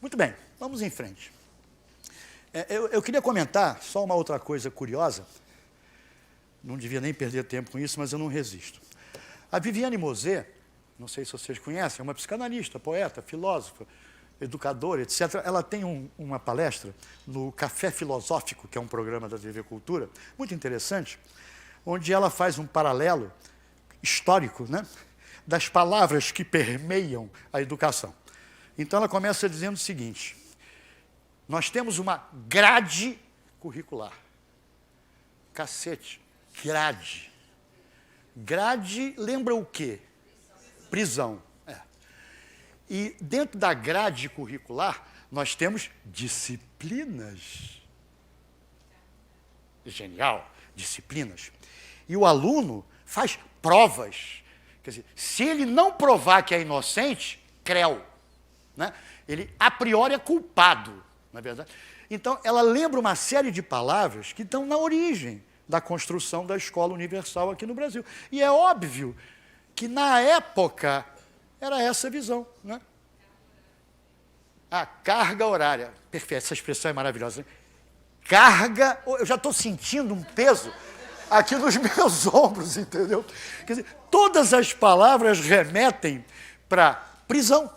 Muito bem, vamos em frente. Eu queria comentar só uma outra coisa curiosa, não devia nem perder tempo com isso, mas eu não resisto. A Viviane Mosé, não sei se vocês conhecem, é uma psicanalista, poeta, filósofa, educadora, etc. Ela tem uma palestra no Café Filosófico, que é um programa da TV Cultura, muito interessante, onde ela faz um paralelo histórico, né, das palavras que permeiam a educação. Então ela começa dizendo o seguinte: nós temos uma grade curricular. Cacete, grade. Grade lembra o quê? Prisão. E dentro da grade curricular, nós temos disciplinas. Genial, disciplinas. E o aluno faz provas. Quer dizer, se ele não provar que é inocente, creu. Né? Ele, a priori, é culpado, não é verdade? Então, ela lembra uma série de palavras que estão na origem da construção da escola universal aqui no Brasil. E é óbvio que, na época, era essa a visão. Né? A carga horária. Perfeito, essa expressão é maravilhosa. Né? Carga, eu já estou sentindo um peso aqui nos meus ombros, entendeu? Quer dizer, todas as palavras remetem para prisão.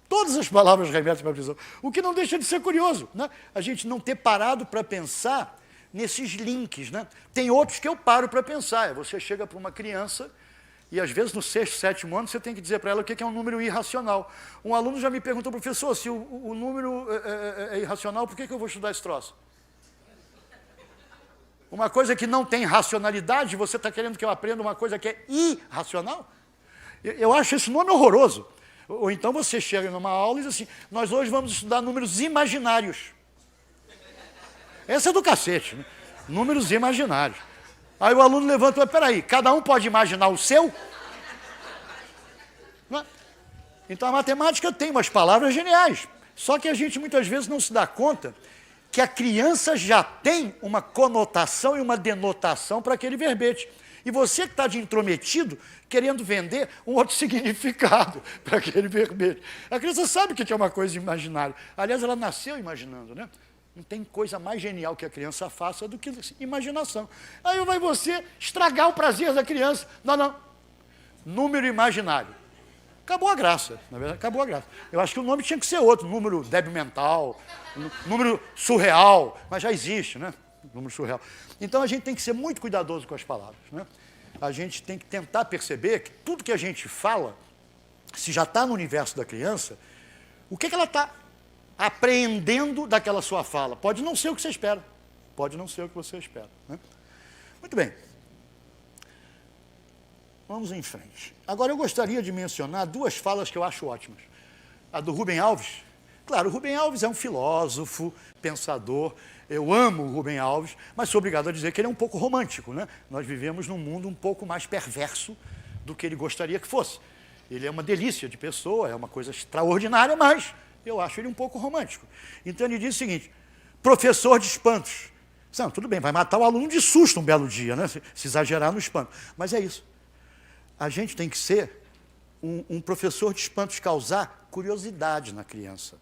Todas as palavras remetem para a prisão. O que não deixa de ser curioso, né? A gente não ter parado para pensar nesses links. Né? Tem outros que eu paro para pensar. Você chega para uma criança e, às vezes, no 6º, 7º ano, você tem que dizer para ela o que é um número irracional. Um aluno já me perguntou, professor, se o número é irracional, por que eu vou estudar esse troço? Uma coisa que não tem racionalidade, você está querendo que eu aprenda uma coisa que é irracional? Eu acho esse nome horroroso. Ou então você chega numa aula e diz assim, nós hoje vamos estudar números imaginários. Essa é do cacete, né? Números imaginários. Aí o aluno levanta e fala, peraí, cada um pode imaginar o seu? Não? Então a matemática tem umas palavras geniais, só que a gente muitas vezes não se dá conta que a criança já tem uma conotação e uma denotação para aquele verbete. E você que está de intrometido, querendo vender um outro significado para aquele verbete. A criança sabe o que é uma coisa imaginária. Aliás, ela nasceu imaginando, né? Não tem coisa mais genial que a criança faça do que imaginação. Aí vai você estragar o prazer da criança. Não. Número imaginário. Acabou a graça, na verdade, acabou a graça. Eu acho que o nome tinha que ser outro, número débil mental, número surreal, mas já existe, né? Número surreal. Então a gente tem que ser muito cuidadoso com as palavras. Né? A gente tem que tentar perceber que tudo que a gente fala, se já está no universo da criança, o que ela está apreendendo daquela sua fala? Pode não ser o que você espera. Pode não ser o que você espera. Né? Muito bem. Vamos em frente. Agora eu gostaria de mencionar duas falas que eu acho ótimas. A do Rubem Alves. Claro, o Rubem Alves é um filósofo, pensador. Eu amo o Rubem Alves, mas sou obrigado a dizer que ele é um pouco romântico. Né? Nós vivemos num mundo um pouco mais perverso do que ele gostaria que fosse. Ele é uma delícia de pessoa, é uma coisa extraordinária, mas eu acho ele um pouco romântico. Então ele diz o seguinte, professor de espantos. Não, tudo bem, vai matar o aluno de susto um belo dia, né? Se exagerar no espanto. Mas é isso. A gente tem que ser um professor de espantos, causar curiosidade na criança.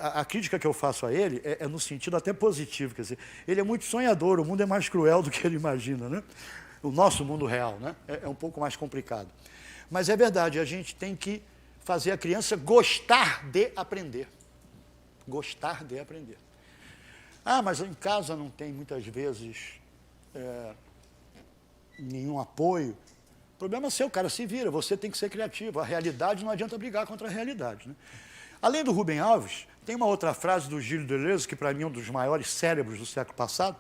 A crítica que eu faço a ele é no sentido até positivo, quer dizer, ele é muito sonhador, o mundo é mais cruel do que ele imagina, né? O nosso mundo real, né? É um pouco mais complicado. Mas é verdade, a gente tem que fazer a criança gostar de aprender. Gostar de aprender. Ah, mas em casa não tem muitas vezes nenhum apoio. O problema é seu, o cara se vira, você tem que ser criativo. A realidade, não adianta brigar contra a realidade. Né? Além do Rubem Alves, tem uma outra frase do Gilles Deleuze, que para mim é um dos maiores cérebros do século passado,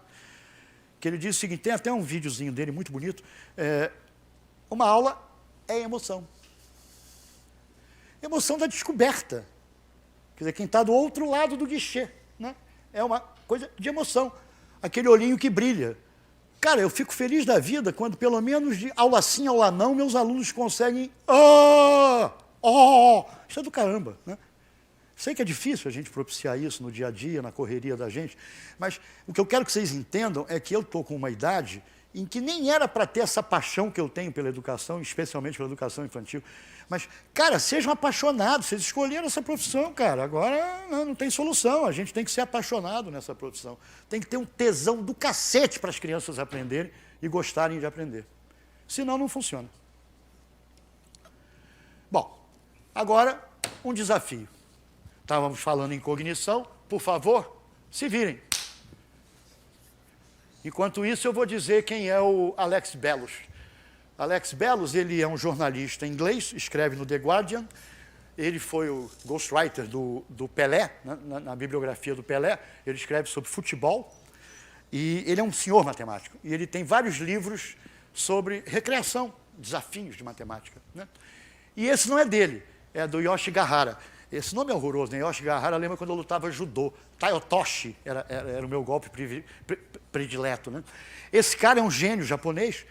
que ele diz o seguinte, tem até um videozinho dele muito bonito, uma aula é emoção. Emoção da descoberta. Quer dizer, quem está do outro lado do guichê. Né? É uma coisa de emoção. Aquele olhinho que brilha. Cara, eu fico feliz da vida quando, pelo menos de aula sim, aula não, meus alunos conseguem... Isso é do caramba. Né? Sei que é difícil a gente propiciar isso no dia a dia, na correria da gente, mas o que eu quero que vocês entendam é que eu estou com uma idade em que nem era para ter essa paixão que eu tenho pela educação, especialmente pela educação infantil. Mas, cara, sejam apaixonados, vocês escolheram essa profissão, cara. Agora não tem solução, a gente tem que ser apaixonado nessa profissão. Tem que ter um tesão do cacete para as crianças aprenderem e gostarem de aprender. Senão, não funciona. Bom, agora um desafio. Estávamos falando em cognição, por favor, se virem. Enquanto isso, eu vou dizer quem é o Alex Bellos. Alex Bellos, ele é um jornalista inglês, escreve no The Guardian. Ele foi o ghostwriter do Pelé, né, na bibliografia do Pelé. Ele escreve sobre futebol. E ele é um senhor matemático. E ele tem vários livros sobre recreação, desafios de matemática, né? E esse não é dele, é do Yoshi Gahara. Esse nome é horroroso, né? Yoshi Gahara, lembra quando eu lutava judô. Taiotoshi era o meu golpe predileto, né? Esse cara é um gênio japonês,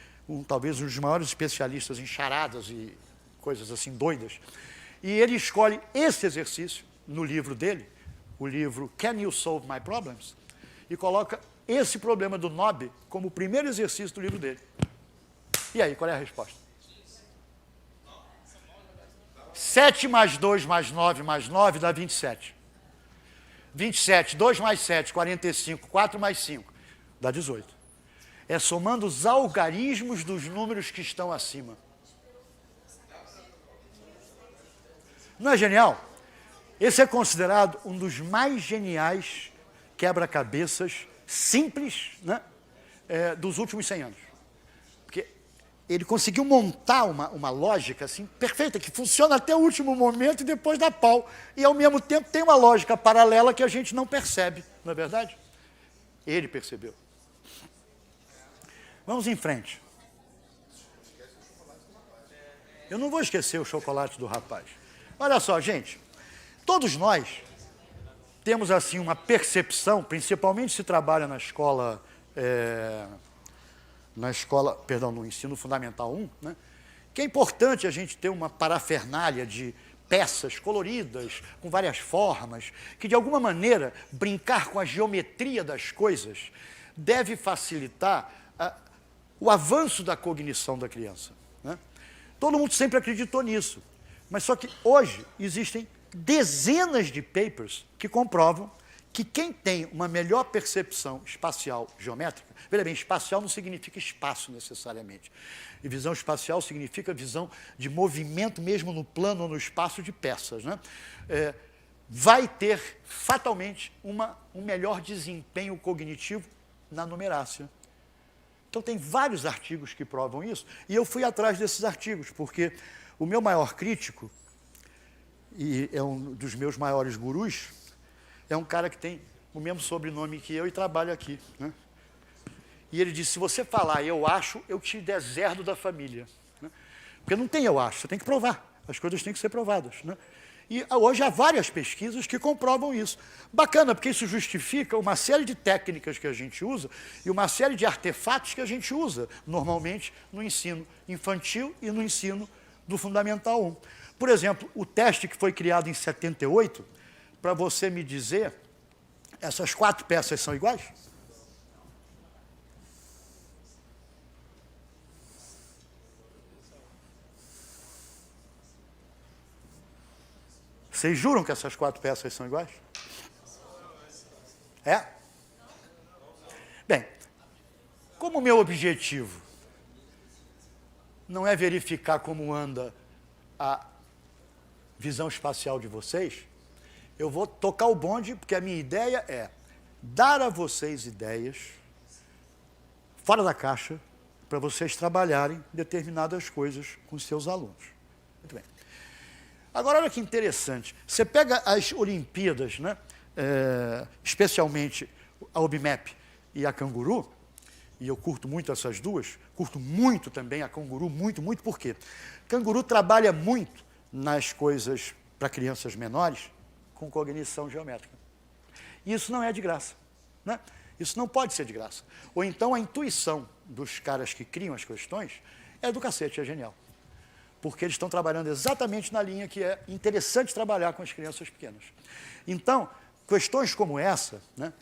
talvez um dos maiores especialistas em charadas e coisas assim doidas. E ele escolhe esse exercício no livro dele, o livro Can You Solve My Problems? E coloca esse problema do NOB como o primeiro exercício do livro dele. E aí, qual é a resposta? 7 mais 2 mais 9 dá 27. 27, 2 mais 7, 45, 4 mais 5, dá 18. É somando os algarismos dos números que estão acima. Não é genial? Esse é considerado um dos mais geniais quebra-cabeças simples, né, dos últimos 100 anos. Porque ele conseguiu montar uma lógica assim, perfeita, que funciona até o último momento e depois dá pau. E, ao mesmo tempo, tem uma lógica paralela que a gente não percebe, não é verdade? Ele percebeu. Vamos em frente. Eu não vou esquecer o chocolate do rapaz. Olha só, gente, todos nós temos assim uma percepção, principalmente se trabalha no ensino fundamental 1, né, que é importante a gente ter uma parafernália de peças coloridas, com várias formas, que de alguma maneira brincar com a geometria das coisas deve facilitar o avanço da cognição da criança, né? Todo mundo sempre acreditou nisso, mas só que hoje existem dezenas de papers que comprovam que quem tem uma melhor percepção espacial geométrica, veja bem, espacial não significa espaço necessariamente, e visão espacial significa visão de movimento mesmo no plano ou no espaço de peças, né? Vai ter fatalmente um melhor desempenho cognitivo na numerácia. Então tem vários artigos que provam isso, e eu fui atrás desses artigos, porque o meu maior crítico, e é um dos meus maiores gurus, é um cara que tem o mesmo sobrenome que eu e trabalha aqui, né? E ele disse, se você falar eu acho, eu te deserdo da família, né? Porque não tem eu acho, você tem que provar, as coisas têm que ser provadas, né? E hoje há várias pesquisas que comprovam isso. Bacana, porque isso justifica uma série de técnicas que a gente usa e uma série de artefatos que a gente usa normalmente no ensino infantil e no ensino do Fundamental 1. Por exemplo, o teste que foi criado em 78, para você me dizer, essas 4 peças são iguais? Vocês juram que essas 4 peças são iguais? É? Bem, como o meu objetivo não é verificar como anda a visão espacial de vocês, eu vou tocar o bonde, porque a minha ideia é dar a vocês ideias fora da caixa para vocês trabalharem determinadas coisas com seus alunos. Muito bem. Agora, olha que interessante. Você pega as Olimpíadas, né, especialmente a OBMEP e a Canguru, e eu curto muito essas duas, curto muito também a Canguru, muito, por quê? Canguru trabalha muito nas coisas para crianças menores com cognição geométrica. E isso não é de graça, né? Isso não pode ser de graça. Ou então a intuição dos caras que criam as questões é do cacete, é genial. Porque eles estão trabalhando exatamente na linha que é interessante trabalhar com as crianças pequenas. Então, questões como essa, né,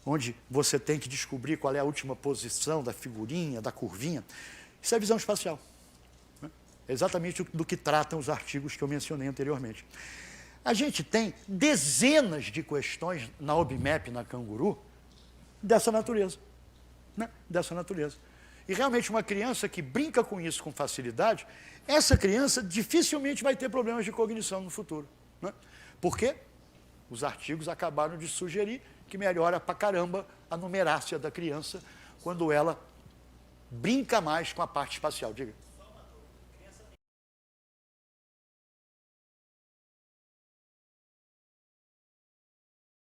onde você tem que descobrir qual é a última posição da figurinha, da curvinha. Isso é visão espacial. Né? É exatamente do que tratam os artigos que eu mencionei anteriormente. A gente tem dezenas de questões na OBMAP, na Canguru, dessa natureza. Né? Dessa natureza. E realmente uma criança que brinca com isso com facilidade, essa criança dificilmente vai ter problemas de cognição no futuro. Né? Por quê? Os artigos acabaram de sugerir que melhora pra caramba a numerácia da criança quando ela brinca mais com a parte espacial. Diga.